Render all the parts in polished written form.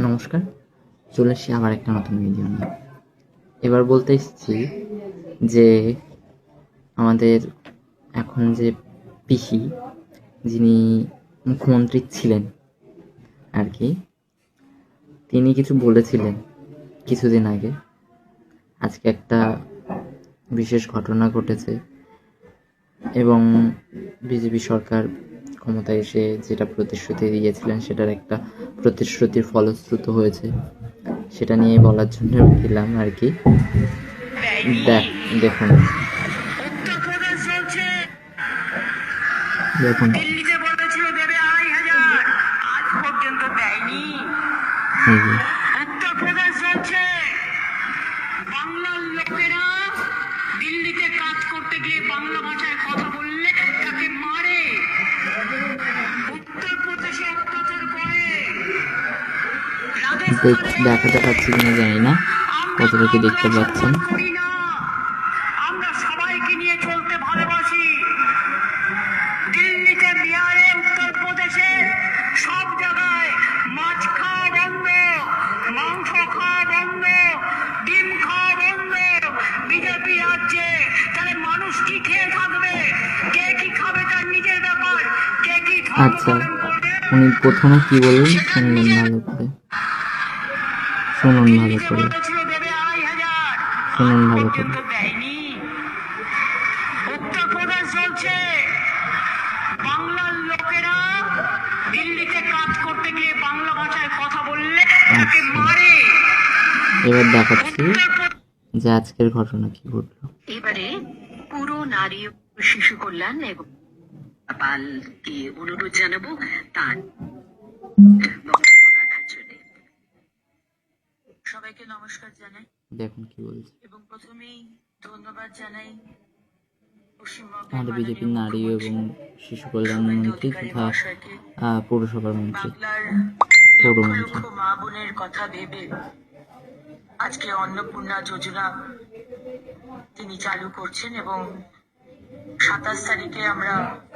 নমস্কার, চলে এসেছি আবার একটা নতুন ভিডিও নিয়ে। এবার বলতে এসেছি যে আমাদের এখন যে পিসি, যিনি মুখ্যমন্ত্রী ছিলেন আর কি, তিনি কিছু বলেছিলেন কিছুদিন আগে। আজকে একটা বিশেষ ঘটনা ঘটেছে এবং বিজেপি সরকার ক্ষমতায় এসে যেটা প্রতিশ্রুতি দিয়েছিলেন সেটার একটা প্রতিশ্রুতির ফলশ্রুত হয়েছে, সেটা নিয়ে বলার জন্য দিলাম আর কি। দেখুন দেখুন বাংলার লোকেরা দিল্লিতে কাজ করতে গিয়ে বাংলা ভাষায় কথা বললে তাকে মারে, উত্তরপ্রদেশে অত্যাচার করে, দেখাতে পাচ্ছি কিনা জানি না, কতটুকু দেখতে পাচ্ছেন। আমরা সবাইকে নিয়ে চলতে ভালোবাসি। দিল্লিতে, বিহারে, উত্তরপ্রদেশে সব জায়গায় মাছ খাওয়া বন্ধ, মাংস খাওয়া বন্ধ, ডিম খাওয়া বন্ধ। বিজেপি রাজ্যে তাহলে মানুষ কি খেয়ে থাকবে? কে কি খাবে তার নিজের ব্যাপার। কে কি আচ্ছা, উনি প্রথমে কি বললেন শুনলেন ভালো করে, শুনুন ভালো করে, শুনুন ভালো করে। উত্তরপ্রদেশ চলছে, বাংলার লোকেরা দিল্লিতে কাজ করতে গিয়ে বাংলা ভাষায় কথা বললে তাকে মারে। এবার দেখাচ্ছি যে আজকের ঘটনা কি ঘটলো। এবারে পুরো নারী ও শিশু কল্যাণ এবং পালকে অনুরোধ জানাবো তার বক্তব্য রাখার জন্য। সবাইকে নমস্কার জানাই। দেখুন কি বলছে। এবং প্রথমেই ধন্যবাদ জানাই আমাদের বিজেপির নারী এবং শিশু কল্যাণ মন্ত্রী তথা পৌরসভার মন্ত্রী, পৌরমন্ত্রী মা বোনের কথা ভেবে আজকে অন্নপূর্ণা যোজনা তিনি চালু করছেন এবং 27 তারিখে আমরা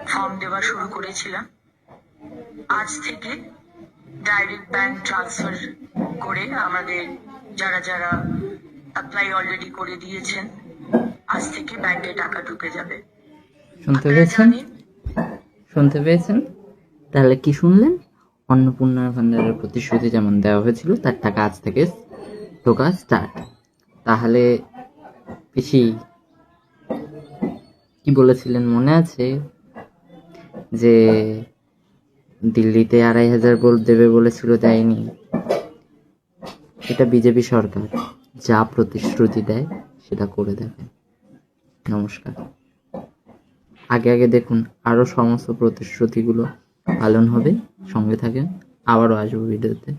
ফর্ম দেওয়া শুরু করেছিলাম। আজ থেকে ডাইরেক্ট ব্যাংক ট্রান্সফার করে আমাদের যারা যারা অ্যাপ্লাই অলরেডি করে দিয়েছেন, আজ থেকে ব্যাংকে টাকা ঢুকে যাবে। শুনতে পেয়েছেন? তাহলে কি শুনলেন? অন্নপূর্ণা ভান্ডারের প্রতিশ্রুতি যেমন দেওয়া হয়েছিল তার টাকা আজ থেকে ঢোকা স্টার্ট। তাহলে পিসি কি বলেছিলেন মনে আছে? যে দিল্লিতে 2500 দেবে বলেছিল, দেয়নি। এটা বিজেপি সরকার যা প্রতিশ্রুতি দেয় সেটা করে দেবে। নমস্কার। আগে দেখুন, আরো সমস্ত প্রতিশ্রুতিগুলো পালন হবে। সঙ্গে থাকেন, আবারও আসবো ভিডিওতে।